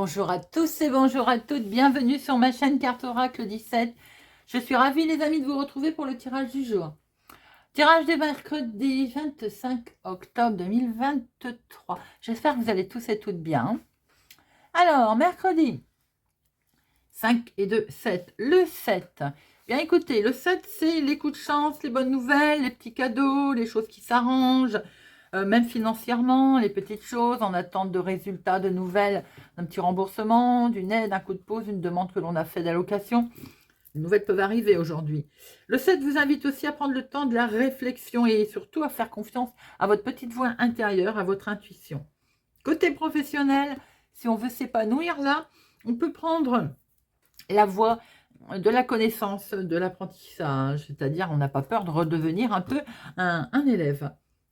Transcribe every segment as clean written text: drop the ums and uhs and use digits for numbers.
Bonjour à tous et bonjour à toutes, bienvenue sur ma chaîne Carte Oracle 17. Je suis ravie les amis de vous retrouver pour le tirage du jour. Tirage du mercredi 25 octobre 2023. J'espère que vous allez tous et toutes bien. Alors, mercredi 5 et 2, 7. Le 7. Bien écoutez, le 7 c'est les coups de chance, les bonnes nouvelles, les petits cadeaux, les choses qui s'arrangent. Même financièrement, les petites choses en attente de résultats, de nouvelles, d'un petit remboursement, d'une aide, un coup de pause, une demande que l'on a fait d'allocation. Les nouvelles peuvent arriver aujourd'hui. Le 7 vous invite aussi à prendre le temps de la réflexion et surtout à faire confiance à votre petite voix intérieure, à votre intuition. Côté professionnel, si on veut s'épanouir là, on peut prendre la voie de la connaissance, de l'apprentissage, c'est-à-dire on n'a pas peur de redevenir un peu un élève.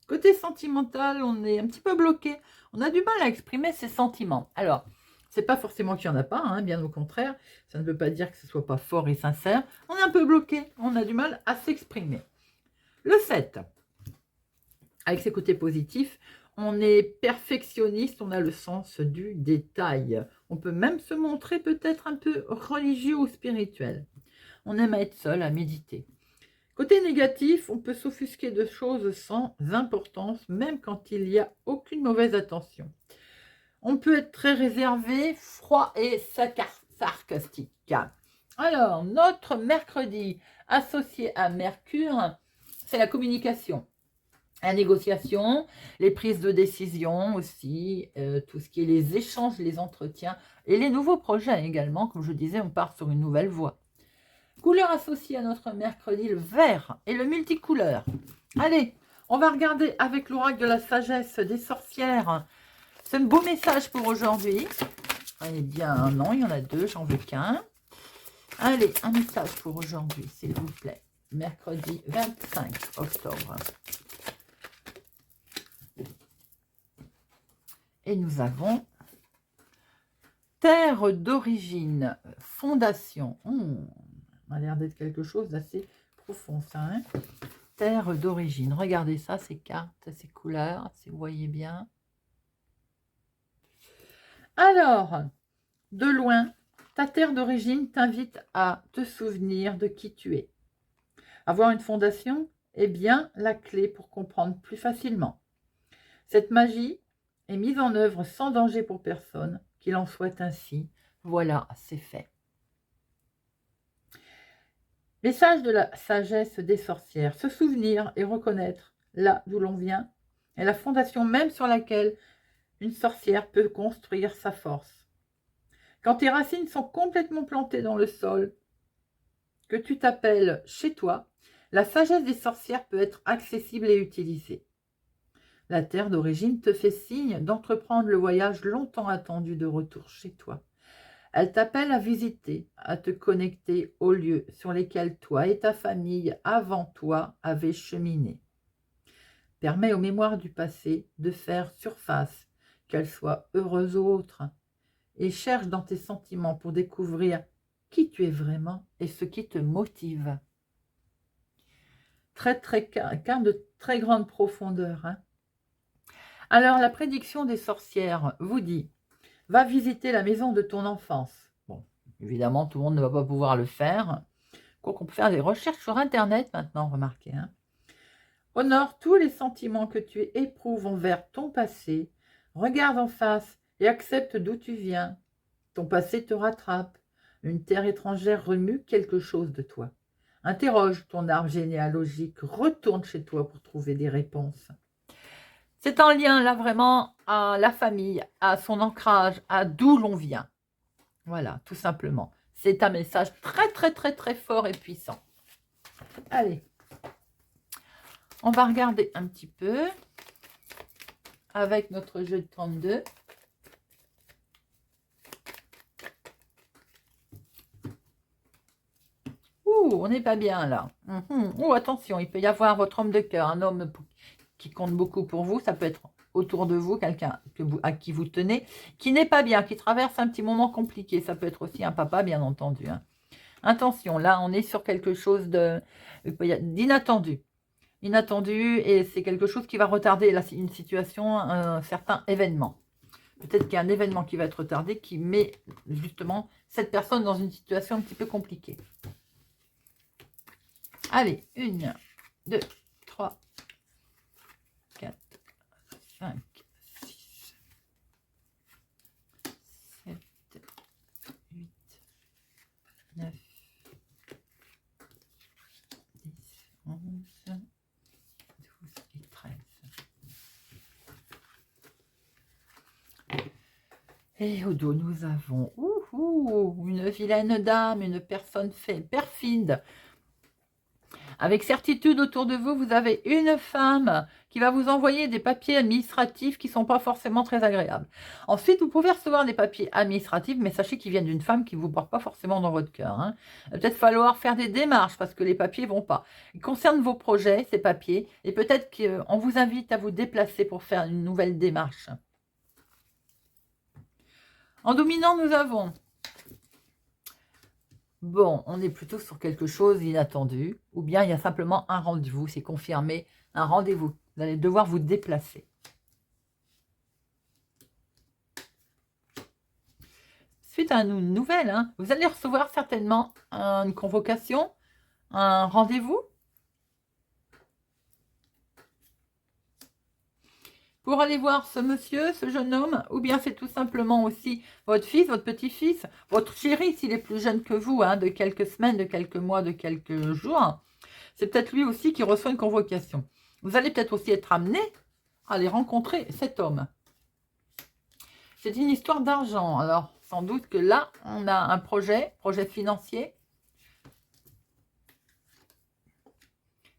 Côté sentimental, on est un petit peu bloqué. On a du mal à exprimer ses sentiments. Alors, c'est pas forcément qu'il n'y en a pas, hein, bien au contraire. Ça ne veut pas dire que ce soit pas fort et sincère. On est un peu bloqué. On a du mal à s'exprimer. Le 7, avec ses côtés positifs, on est perfectionniste, on a le sens du détail. On peut même se montrer peut-être un peu religieux ou spirituel. On aime être seul, à méditer. Côté négatif, on peut s'offusquer de choses sans importance, même quand il n'y a aucune mauvaise intention. On peut être très réservé, froid et sarcastique. Alors, notre mercredi associé à Mercure, c'est la communication, la négociation, les prises de décision aussi, tout ce qui est les échanges, les entretiens et les nouveaux projets également. Comme je disais, on part sur une nouvelle voie. Couleur associée à notre mercredi, le vert et le multicouleur. Allez, on va regarder avec l'oracle de la sagesse des sorcières. C'est un beau message pour aujourd'hui. Eh bien, non, il y en a deux, j'en veux qu'un. Allez, un message pour aujourd'hui, s'il vous plaît. Mercredi 25 octobre. Et nous avons terre d'origine, fondation. Ça a l'air d'être quelque chose d'assez profond, ça. Hein, terre d'origine. Regardez ça, ces cartes, ces couleurs, si vous voyez bien. Alors, de loin, ta terre d'origine t'invite à te souvenir de qui tu es. Avoir une fondation est bien la clé pour comprendre plus facilement. Cette magie est mise en œuvre sans danger pour personne, qu'il en soit ainsi. Voilà, c'est fait. Message de la sagesse des sorcières. Se souvenir et reconnaître là d'où l'on vient est la fondation même sur laquelle une sorcière peut construire sa force. Quand tes racines sont complètement plantées dans le sol, que tu t'appelles chez toi, la sagesse des sorcières peut être accessible et utilisée. La terre d'origine te fait signe d'entreprendre le voyage longtemps attendu de retour chez toi. Elle t'appelle à visiter, à te connecter aux lieux sur lesquels toi et ta famille avant toi avez cheminé. Permet aux mémoires du passé de faire surface, qu'elles soient heureuses ou autres, et cherche dans tes sentiments pour découvrir qui tu es vraiment et ce qui te motive. Carte de très grande profondeur. Hein. Alors, la prédiction des sorcières vous dit: va visiter la maison de ton enfance. Bon, évidemment, tout le monde ne va pas pouvoir le faire. Quoiqu'on peut faire des recherches sur Internet maintenant, remarquez. Hein. Honore tous les sentiments que tu éprouves envers ton passé. Regarde en face et accepte d'où tu viens. Ton passé te rattrape. Une terre étrangère remue quelque chose de toi. Interroge ton arbre généalogique. Retourne chez toi pour trouver des réponses. C'est en lien là vraiment à la famille, à son ancrage, à d'où l'on vient. Voilà, tout simplement. C'est un message très, très, très, très fort et puissant. Allez, on va regarder un petit peu avec notre jeu de 32. On n'est pas bien là. Attention, il peut y avoir votre homme de cœur, un homme qui compte beaucoup pour vous. Ça peut être autour de vous, quelqu'un à qui vous tenez, qui n'est pas bien, qui traverse un petit moment compliqué. Ça peut être aussi un papa, bien entendu. Hein. Attention, là, on est sur quelque chose d'inattendu. Inattendu, et c'est quelque chose qui va retarder une situation, un certain événement. Peut-être qu'il y a un événement qui va être retardé qui met justement cette personne dans une situation un petit peu compliquée. Allez, 1, 2, 3, 4, 5, 6, 7, 8, 9, 10, 11, 12 et 13. Et au dos, nous avons une vilaine dame, une personne perfide. Avec certitude, autour de vous, vous avez une femme qui va vous envoyer des papiers administratifs qui ne sont pas forcément très agréables. Ensuite, vous pouvez recevoir des papiers administratifs, mais sachez qu'ils viennent d'une femme qui ne vous porte pas forcément dans votre cœur. Hein. Il va peut-être falloir faire des démarches parce que les papiers ne vont pas. Ils concernent vos projets, ces papiers, et peut-être qu'on vous invite à vous déplacer pour faire une nouvelle démarche. En dominant, nous avons... Bon, on est plutôt sur quelque chose d'inattendu, ou bien il y a simplement un rendez-vous, c'est confirmé, un rendez-vous. Vous allez devoir vous déplacer. Suite à une nouvelle, hein, vous allez recevoir certainement une convocation, un rendez-vous. Pour aller voir ce monsieur, ce jeune homme, ou bien c'est tout simplement aussi votre fils, votre petit-fils, votre chéri s'il est plus jeune que vous, hein, de quelques semaines, de quelques mois, de quelques jours. C'est peut-être lui aussi qui reçoit une convocation. Vous allez peut-être aussi être amené à aller rencontrer cet homme. C'est une histoire d'argent. Alors, sans doute que là, on a un projet financier.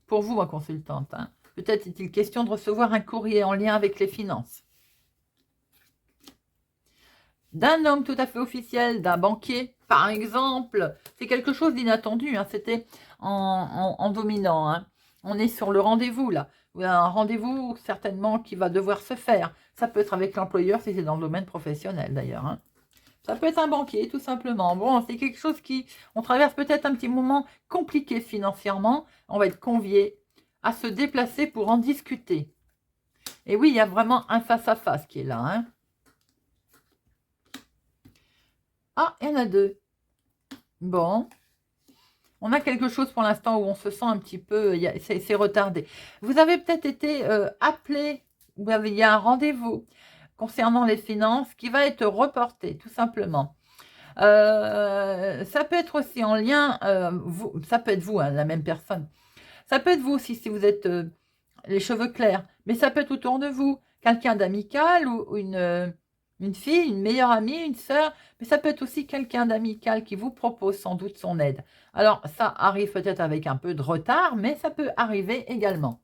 Pour vous, ma consultante, hein. Peut-être est-il question de recevoir un courrier en lien avec les finances. D'un homme tout à fait officiel, d'un banquier, par exemple. C'est quelque chose d'inattendu, hein. C'était en dominant. Hein. On est sur le rendez-vous, là. Un rendez-vous, certainement, qui va devoir se faire. Ça peut être avec l'employeur, si c'est dans le domaine professionnel, d'ailleurs. Hein. Ça peut être un banquier, tout simplement. Bon, c'est quelque chose qui... On traverse peut-être un petit moment compliqué financièrement. On va être convié à se déplacer pour en discuter. Et oui, il y a vraiment un face-à-face qui est là. Hein. Ah, il y en a deux. Bon. On a quelque chose pour l'instant où on se sent un petit peu... C'est retardé. Vous avez peut-être été appelé, ou il y a un rendez-vous concernant les finances qui va être reporté, tout simplement. Ça peut être aussi en lien, ça peut être vous, hein, la même personne. Ça peut être vous aussi si vous êtes les cheveux clairs, mais ça peut être autour de vous, quelqu'un d'amical ou une fille, une meilleure amie, une sœur, mais ça peut être aussi quelqu'un d'amical qui vous propose sans doute son aide. Alors ça arrive peut-être avec un peu de retard, mais ça peut arriver également.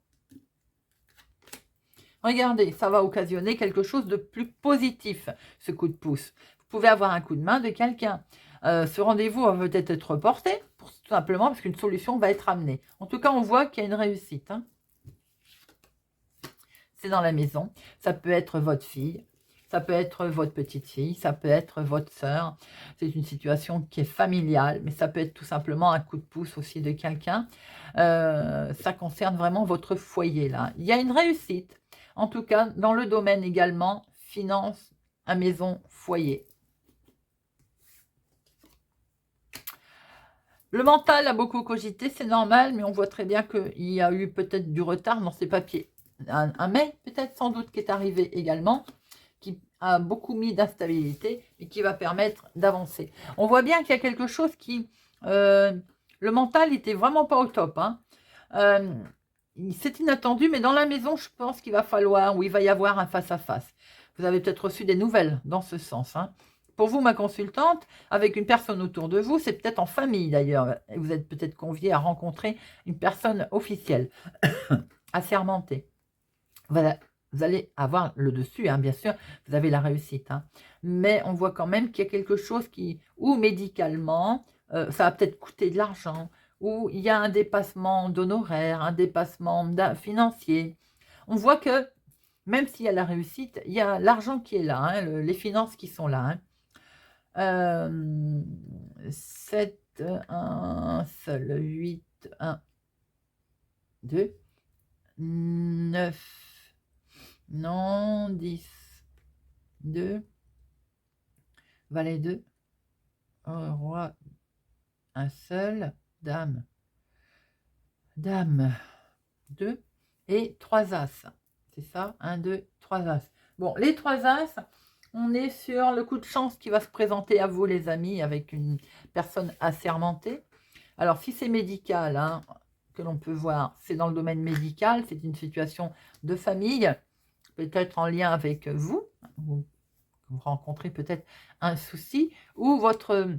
Regardez, ça va occasionner quelque chose de plus positif, ce coup de pouce. Vous pouvez avoir un coup de main de quelqu'un. Ce rendez-vous va peut-être être reporté, tout simplement parce qu'une solution va être amenée. En tout cas, on voit qu'il y a une réussite. Hein. C'est dans la maison. Ça peut être votre fille, ça peut être votre petite fille, ça peut être votre sœur. C'est une situation qui est familiale, mais ça peut être tout simplement un coup de pouce aussi de quelqu'un. Ça concerne vraiment votre foyer, là. Il y a une réussite. En tout cas, dans le domaine également, finance, à maison, foyer. Le mental a beaucoup cogité, c'est normal, mais on voit très bien qu'il y a eu peut-être du retard dans ces papiers. Un mail, peut-être sans doute, qui est arrivé également, qui a beaucoup mis d'instabilité et qui va permettre d'avancer. On voit bien qu'il y a quelque chose qui... le mental n'était vraiment pas au top, hein. C'est inattendu, mais dans la maison, je pense qu'il va falloir, ou il va y avoir un face-à-face. Vous avez peut-être reçu des nouvelles dans ce sens. Hein. Pour vous, ma consultante, avec une personne autour de vous, c'est peut-être en famille d'ailleurs. Vous êtes peut-être convié à rencontrer une personne officielle, assermentée. Voilà. Vous allez avoir le dessus, hein, bien sûr, vous avez la réussite. Hein. Mais on voit quand même qu'il y a quelque chose qui, ou médicalement, ça va peut-être coûter de l'argent, où il y a un dépassement d'honoraires, un dépassement financier. On voit que même s'il y a la réussite, il y a l'argent qui est là, hein, les finances qui sont là. Hein. 7, 1 seul, 8, 1, 2, 9, non, 10, 2, valet 2, roi, un seul, dame, dame, 2 et 3 as. C'est ça, 1, 2, 3 as. Bon, les 3 as, on est sur le coup de chance qui va se présenter à vous, les amis, avec une personne assermentée. Alors, si c'est médical, hein, que l'on peut voir, c'est dans le domaine médical, c'est une situation de famille, peut-être en lien avec vous, vous rencontrez peut-être un souci, ou votre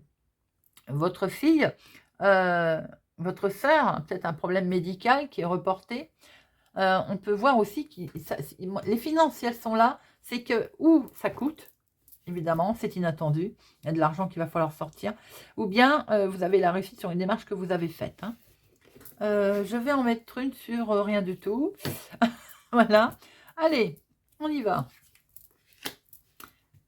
fille, votre sœur, peut-être un problème médical qui est reporté. On peut voir aussi que les finances, si elles sont là, c'est que ou ça coûte, évidemment, c'est inattendu, il y a de l'argent qu'il va falloir sortir, ou bien vous avez la réussite sur une démarche que vous avez faite. Hein. Je vais en mettre une sur rien du tout. Voilà. Allez, on y va.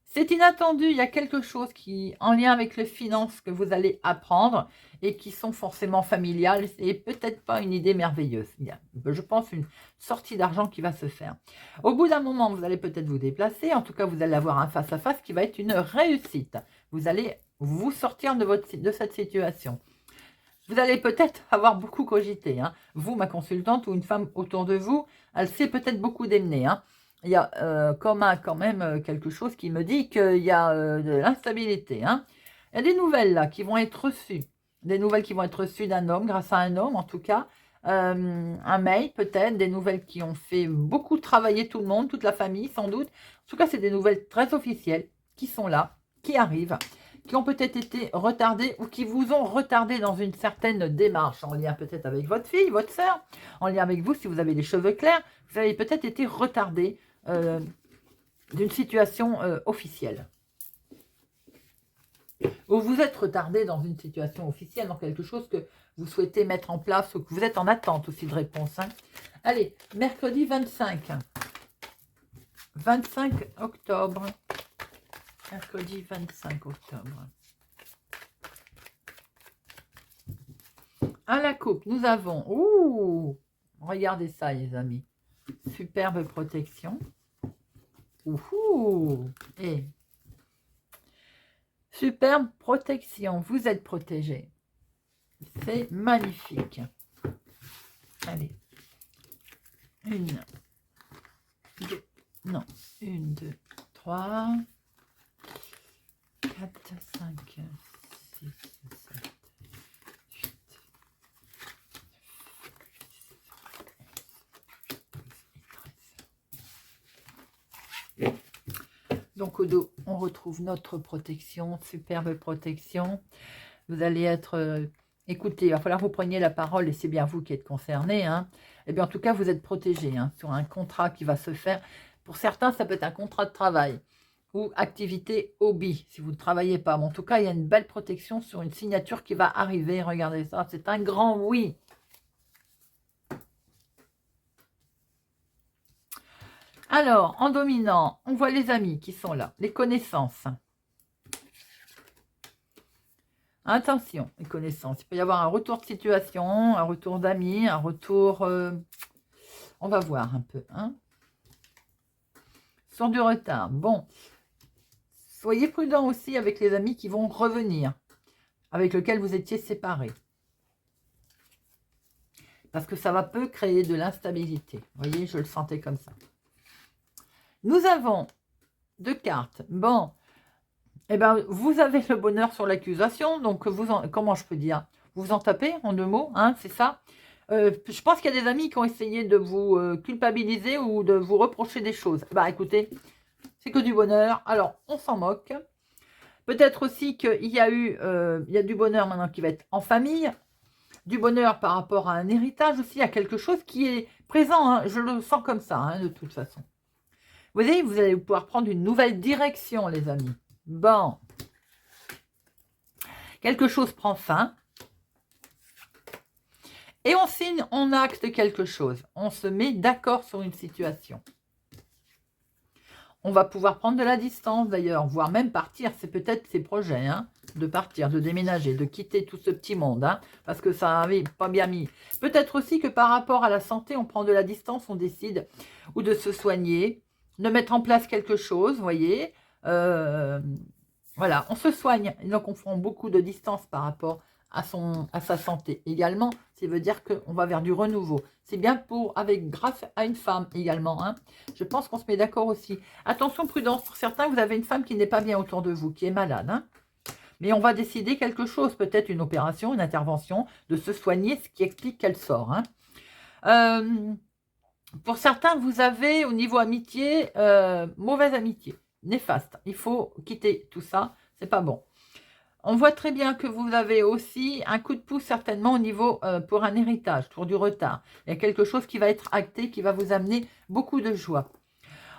C'est inattendu, il y a quelque chose qui en lien avec les finances que vous allez apprendre et qui sont forcément familiales et peut-être pas une idée merveilleuse. Il y a, je pense, une sortie d'argent qui va se faire. Au bout d'un moment, vous allez peut-être vous déplacer. En tout cas, vous allez avoir un face-à-face qui va être une réussite. Vous allez vous sortir de cette situation. Vous allez peut-être avoir beaucoup cogité. Hein. Vous, ma consultante, ou une femme autour de vous, elle sait peut-être beaucoup démener. Hein. Il y a quand même quelque chose qui me dit qu'il y a de l'instabilité. Hein. Il y a des nouvelles là qui vont être reçues. Des nouvelles qui vont être reçues d'un homme, grâce à un homme en tout cas. Un mail peut-être, des nouvelles qui ont fait beaucoup travailler tout le monde, toute la famille sans doute. En tout cas, c'est des nouvelles très officielles qui sont là, qui arrivent, qui ont peut-être été retardées ou qui vous ont retardé dans une certaine démarche, en lien peut-être avec votre fille, votre soeur, en lien avec vous si vous avez les cheveux clairs, vous avez peut-être été retardé d'une situation officielle. Ou vous êtes retardé dans une situation officielle, dans quelque chose que vous souhaitez mettre en place ou que vous êtes en attente aussi de réponse. Hein. Allez, mercredi 25. 25 octobre. Mercredi 25 octobre. À la coupe, nous avons... Ouh, regardez ça, les amis. Superbe protection. Ouh, et superbe protection. Vous êtes protégé. C'est magnifique. Allez. 1, 2, non. 1, 2, 3, 4, 5, 6, 7, 8, 9. Donc au dos, on retrouve notre protection, superbe protection. Vous allez être écoutez, il va falloir que vous preniez la parole et c'est bien vous qui êtes concerné. Hein. Eh bien, en tout cas, vous êtes protégé hein, sur un contrat qui va se faire. Pour certains, ça peut être un contrat de travail ou activité hobby si vous ne travaillez pas. Mais en tout cas, il y a une belle protection sur une signature qui va arriver. Regardez ça, c'est un grand oui. Alors, en dominant, on voit les amis qui sont là, les connaissances. Attention, les connaissances. Il peut y avoir un retour de situation, un retour d'amis, un retour... on va voir un peu. Hein. Sur du retard. Bon, soyez prudents aussi avec les amis qui vont revenir, avec lesquels vous étiez séparés. Parce que ça va peu créer de l'instabilité. Vous voyez, je le sentais comme ça. Nous avons 2 cartes. Bon, eh ben, vous avez le bonheur sur l'accusation. Donc, comment je peux dire? Vous en tapez en 2 mots, hein, c'est ça. Je pense qu'il y a des amis qui ont essayé de vous culpabiliser ou de vous reprocher des choses. Bah, écoutez, c'est que du bonheur. Alors, on s'en moque. Peut-être aussi qu'il y a il y a du bonheur maintenant qui va être en famille. Du bonheur par rapport à un héritage aussi, à quelque chose qui est présent. Hein, je le sens comme ça, hein, de toute façon. Vous voyez, vous allez pouvoir prendre une nouvelle direction, les amis. Bon. Quelque chose prend fin. Et on signe, on acte quelque chose. On se met d'accord sur une situation. On va pouvoir prendre de la distance d'ailleurs, voire même partir. C'est peut-être ses projets, hein, de partir, de déménager, de quitter tout ce petit monde. Hein, parce que ça n'avait pas bien mis. Peut-être aussi que par rapport à la santé, on prend de la distance, on décide ou de se soigner, de mettre en place quelque chose, vous voyez. Voilà, on se soigne. Et donc, on prend beaucoup de distance par rapport à sa santé. Également, ça veut dire qu'on va vers du renouveau. C'est bien grâce à une femme également. Hein. Je pense qu'on se met d'accord aussi. Attention, prudence. Pour certains, vous avez une femme qui n'est pas bien autour de vous, qui est malade. Hein. Mais on va décider quelque chose, peut-être une opération, une intervention, de se soigner, ce qui explique qu'elle sort. Hein. Pour certains, vous avez au niveau amitié, mauvaise amitié, néfaste. Il faut quitter tout ça, c'est pas bon. On voit très bien que vous avez aussi un coup de pouce certainement au niveau pour un héritage, pour du retard. Il y a quelque chose qui va être acté, qui va vous amener beaucoup de joie.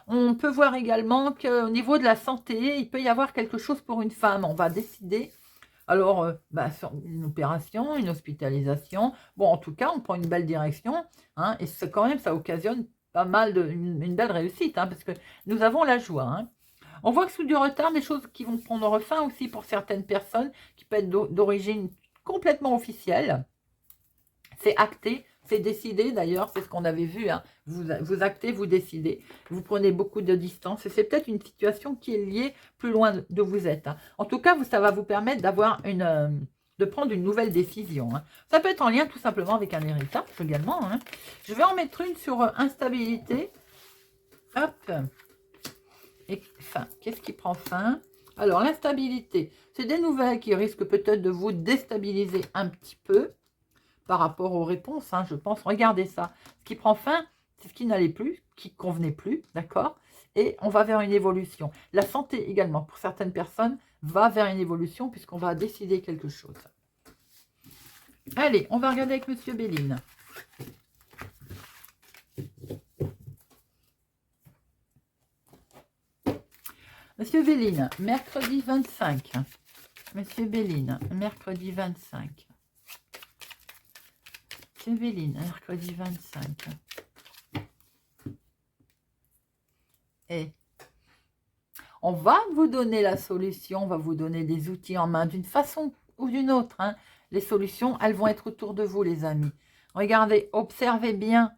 On peut voir également qu'au niveau de la santé, il peut y avoir quelque chose pour une femme. On va décider, alors, une opération, une hospitalisation. Bon, en tout cas, on prend une belle direction. Hein, et quand même, ça occasionne pas mal une belle réussite, hein, parce que nous avons la joie. Hein. On voit que sous du retard, des choses qui vont prendre fin aussi pour certaines personnes, qui peuvent être d'origine complètement officielle. C'est acté, c'est décidé d'ailleurs, c'est ce qu'on avait vu. Hein. Vous actez, vous décidez, vous prenez beaucoup de distance. Et c'est peut-être une situation qui est liée plus loin de vous êtes. Hein. En tout cas, ça va vous permettre d'avoir de prendre une nouvelle décision. Hein. Ça peut être en lien tout simplement avec un héritage également. Hein. Je vais en mettre une sur instabilité. Hop. Et fin. Qu'est-ce qui prend fin? Alors, l'instabilité, c'est des nouvelles qui risquent peut-être de vous déstabiliser un petit peu par rapport aux réponses, hein, je pense. Regardez ça. Ce qui prend fin, c'est ce qui n'allait plus, qui ne convenait plus, d'accord? Et on va vers une évolution. La santé également, pour certaines personnes, va vers une évolution puisqu'on va décider quelque chose. Allez, on va regarder avec Monsieur Béline. Monsieur Béline, mercredi 25. Monsieur Béline, mercredi 25. Monsieur Béline, mercredi 25. Et on va vous donner la solution, on va vous donner des outils en main d'une façon ou d'une autre. Hein. Les solutions, elles vont être autour de vous, les amis. Regardez, observez bien.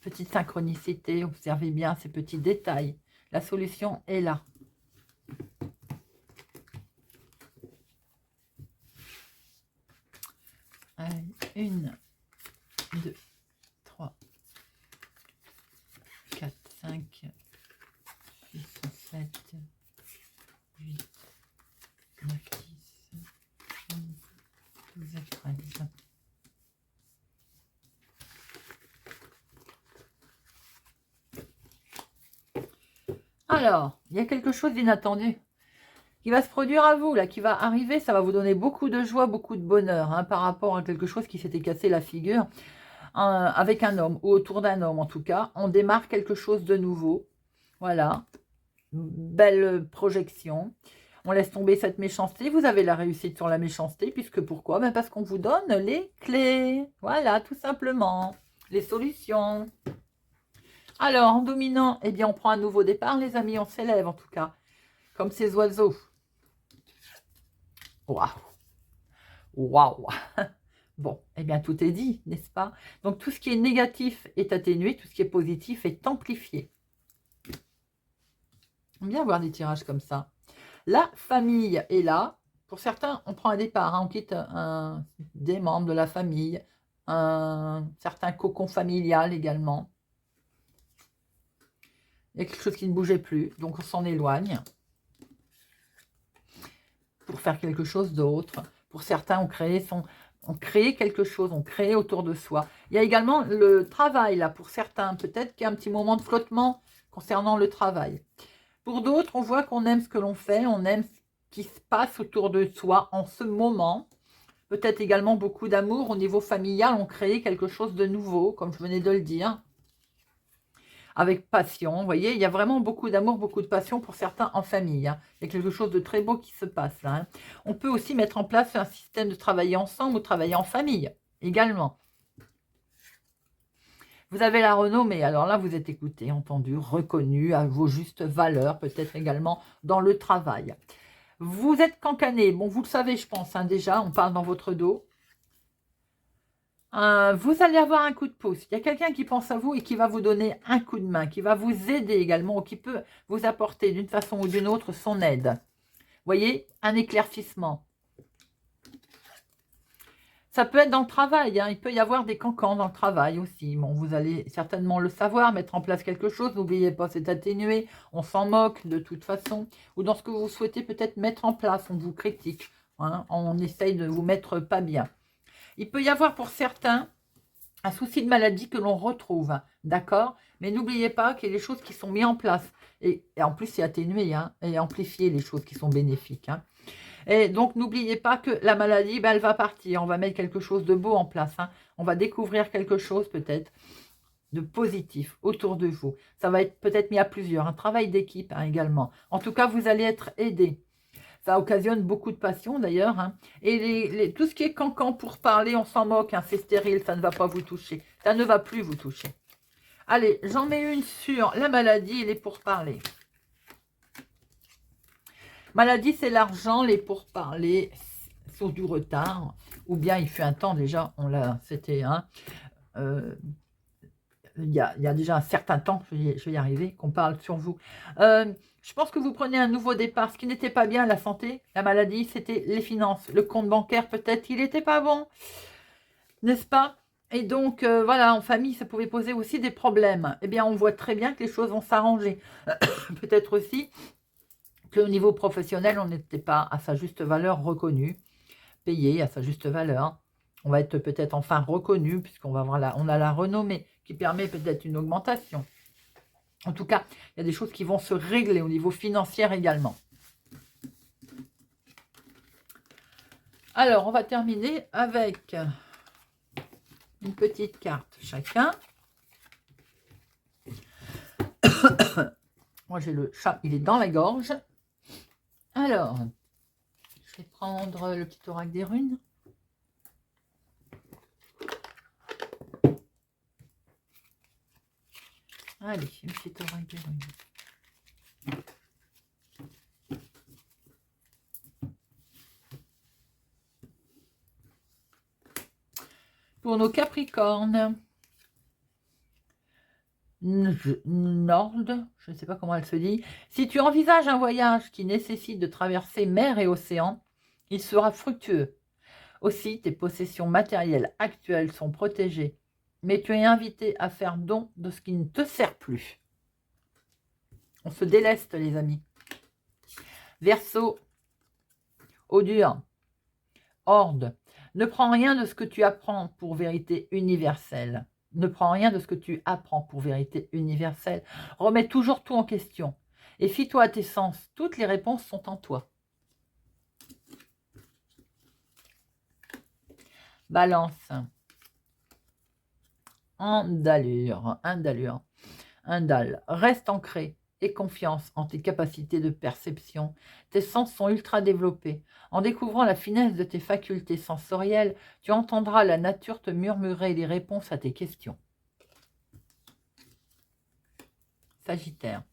Petite synchronicité, observez bien ces petits détails. La solution est là. Allez, 1, 2, 3, 4, 5, 6, 7, 8, 9, 10, 11, 12 et 13. Alors, il y a quelque chose d'inattendu qui va se produire à vous, là, qui va arriver. Ça va vous donner beaucoup de joie, beaucoup de bonheur, hein, par rapport à quelque chose qui s'était cassé la figure avec un homme, ou autour d'un homme en tout cas. On démarre quelque chose de nouveau. Voilà. Belle projection. On laisse tomber cette méchanceté. Vous avez la réussite sur la méchanceté, puisque pourquoi? Ben parce qu'on vous donne les clés. Voilà, tout simplement. Les solutions. Alors, en dominant, eh bien, on prend un nouveau départ, les amis, on s'élève en tout cas, comme ces oiseaux. Waouh! Waouh! Bon, eh bien, tout est dit, n'est-ce pas? Donc, tout ce qui est négatif est atténué, tout ce qui est positif est amplifié. On aime bien voir des tirages comme ça. La famille est là. Pour certains, on prend un départ, hein, on quitte des membres de la famille, un certain cocon familial également. Il y a quelque chose qui ne bougeait plus, donc on s'en éloigne pour faire quelque chose d'autre. Pour certains, on crée quelque chose, on crée autour de soi. Il y a également le travail, là, pour certains. Peut-être qu'il y a un petit moment de flottement concernant le travail. Pour d'autres, on voit qu'on aime ce que l'on fait, on aime ce qui se passe autour de soi en ce moment. Peut-être également beaucoup d'amour au niveau familial, on crée quelque chose de nouveau, comme je venais de le dire. Avec passion, vous voyez, il y a vraiment beaucoup d'amour, beaucoup de passion pour certains en famille. Hein. Il y a quelque chose de très beau qui se passe là. Hein. On peut aussi mettre en place un système de travailler ensemble ou travailler en famille également. Vous avez la renommée, alors là vous êtes écouté, entendu, reconnu à vos justes valeurs, peut-être également dans le travail. Vous êtes cancané, bon vous le savez je pense, hein, déjà, on parle dans votre dos. Vous allez avoir un coup de pouce. Il y a quelqu'un qui pense à vous et qui va vous donner un coup de main, qui va vous aider également, ou qui peut vous apporter d'une façon ou d'une autre son aide. Vous voyez, un éclaircissement. Ça peut être dans le travail, hein. Il peut y avoir des cancans dans le travail aussi. Bon, vous allez certainement le savoir, mettre en place quelque chose. N'oubliez pas, c'est atténué. On s'en moque de toute façon. Ou dans ce que vous souhaitez peut-être mettre en place, on vous critique. Hein, on essaye de vous mettre pas bien. Il peut y avoir pour certains un souci de maladie que l'on retrouve, d'accord? Mais n'oubliez pas qu'il y a des choses qui sont mises en place. Et en plus, c'est atténué, hein, et amplifier les choses qui sont bénéfiques. Hein. Et donc, n'oubliez pas que la maladie, ben, elle va partir. On va mettre quelque chose de beau en place. Hein. On va découvrir quelque chose peut-être de positif autour de vous. Ça va être peut-être mis à plusieurs. Un travail d'équipe hein, également. En tout cas, vous allez être aidé. Ça occasionne beaucoup de passion d'ailleurs. Hein. Et tout ce qui est cancan pour parler, on s'en moque. Hein, c'est stérile, ça ne va pas vous toucher. Ça ne va plus vous toucher. Allez, j'en mets une sur la maladie et les pourparlers. Maladie, c'est l'argent, les pourparlers sur du retard. Ou bien il fut un temps déjà, c'était il y a déjà un certain temps, je vais y arriver, qu'on parle sur vous. Je pense que vous prenez un nouveau départ. Ce qui n'était pas bien, la santé, la maladie, c'était les finances. Le compte bancaire, peut-être, il n'était pas bon, n'est-ce pas? Et donc, voilà, en famille, ça pouvait poser aussi des problèmes. Eh bien, on voit très bien que les choses vont s'arranger. Peut-être aussi qu'au niveau professionnel, on n'était pas à sa juste valeur reconnue, payé à sa juste valeur. On va être peut-être enfin reconnu, puisqu'on va avoir on a la renommée qui permet peut-être une augmentation. En tout cas, il y a des choses qui vont se régler au niveau financier également. Alors, on va terminer avec une petite carte chacun. Moi, j'ai le chat, il est dans la gorge. Alors, je vais prendre le petit oracle des runes. Allez, le petit oracle des runes. Pour nos Capricornes, Nord, je ne sais pas comment elle se dit. Si tu envisages un voyage qui nécessite de traverser mer et océan, il sera fructueux. Aussi, tes possessions matérielles actuelles sont protégées, mais tu es invité à faire don de ce qui ne te sert plus. On se déleste, les amis. Verseau, eau dur, Horde. Ne prends rien de ce que tu apprends pour vérité universelle. Ne prends rien de ce que tu apprends pour vérité universelle. Remets toujours tout en question. Et fie-toi à tes sens. Toutes les réponses sont en toi. Balance. Indalure. Reste ancré et confiance en tes capacités de perception. Tes sens sont ultra développés. En découvrant la finesse de tes facultés sensorielles, tu entendras la nature te murmurer les réponses à tes questions. Sagittaire.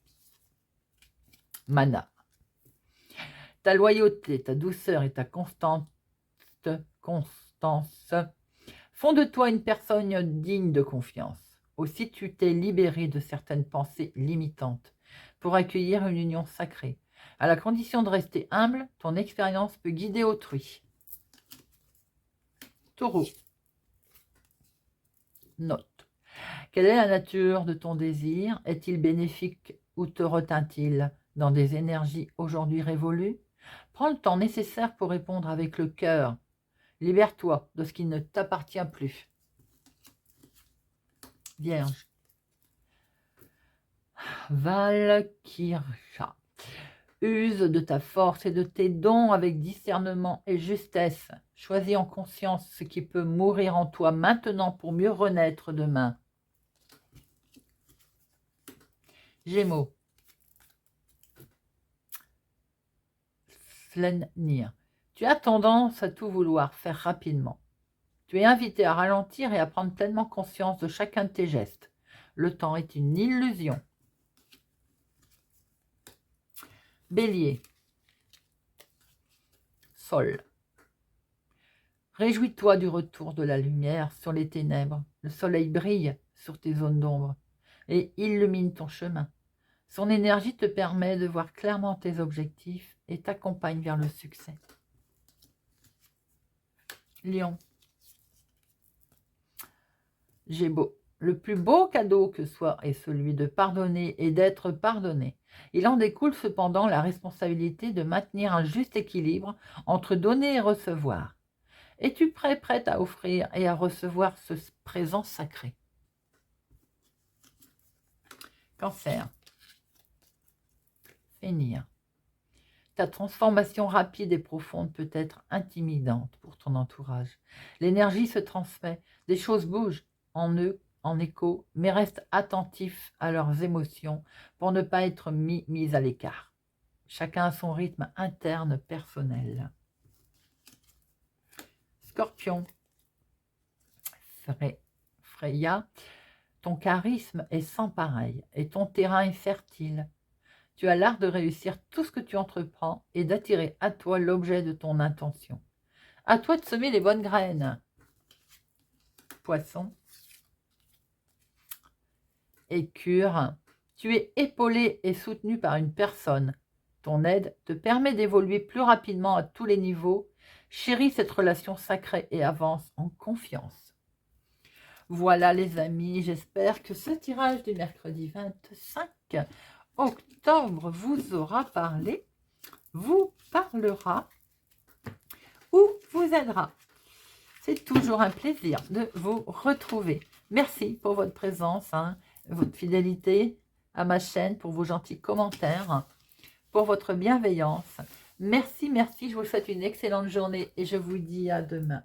Mana. Ta loyauté, ta douceur et ta constance font de toi une personne digne de confiance. Aussi tu t'es libéré de certaines pensées limitantes pour accueillir une union sacrée. À la condition de rester humble, ton expérience peut guider autrui. Taureau. Note. Quelle est la nature de ton désir? Est-il bénéfique ou te retint-il dans des énergies aujourd'hui révolues? Prends le temps nécessaire pour répondre avec le cœur. Libère-toi de ce qui ne t'appartient plus. Vierge. Valkyria. Use de ta force et de tes dons avec discernement et justesse. Choisis en conscience ce qui peut mourir en toi maintenant pour mieux renaître demain. Gémeaux. Flenir. Tu as tendance à tout vouloir faire rapidement. Tu es invité à ralentir et à prendre pleinement conscience de chacun de tes gestes. Le temps est une illusion. Bélier. Sol. Réjouis-toi du retour de la lumière sur les ténèbres. Le soleil brille sur tes zones d'ombre et illumine ton chemin. Son énergie te permet de voir clairement tes objectifs et t'accompagne vers le succès. Lion. Gémeaux. Le plus beau cadeau que soit est celui de pardonner et d'être pardonné. Il en découle cependant la responsabilité de maintenir un juste équilibre entre donner et recevoir. Es-tu prête à offrir et à recevoir ce présent sacré? Cancer. Finir. Ta transformation rapide et profonde peut être intimidante pour ton entourage. L'énergie se transmet, des choses bougent en eux, en écho, mais reste attentif à leurs émotions pour ne pas être mis à l'écart. Chacun a son rythme interne personnel. Scorpion. Freya, ton charisme est sans pareil et ton terrain est fertile. Tu as l'art de réussir tout ce que tu entreprends et d'attirer à toi l'objet de ton intention. À toi de semer les bonnes graines. Poisson. Écure. Tu es épaulé et soutenu par une personne. Ton aide te permet d'évoluer plus rapidement à tous les niveaux. Chéris cette relation sacrée et avance en confiance. Voilà les amis, j'espère que ce tirage du mercredi 25 octobre vous aura parlé, vous parlera ou vous aidera. C'est toujours un plaisir de vous retrouver. Merci pour votre présence, votre fidélité à ma chaîne, pour vos gentils commentaires, pour votre bienveillance. Merci, merci. Je vous souhaite une excellente journée et je vous dis à demain.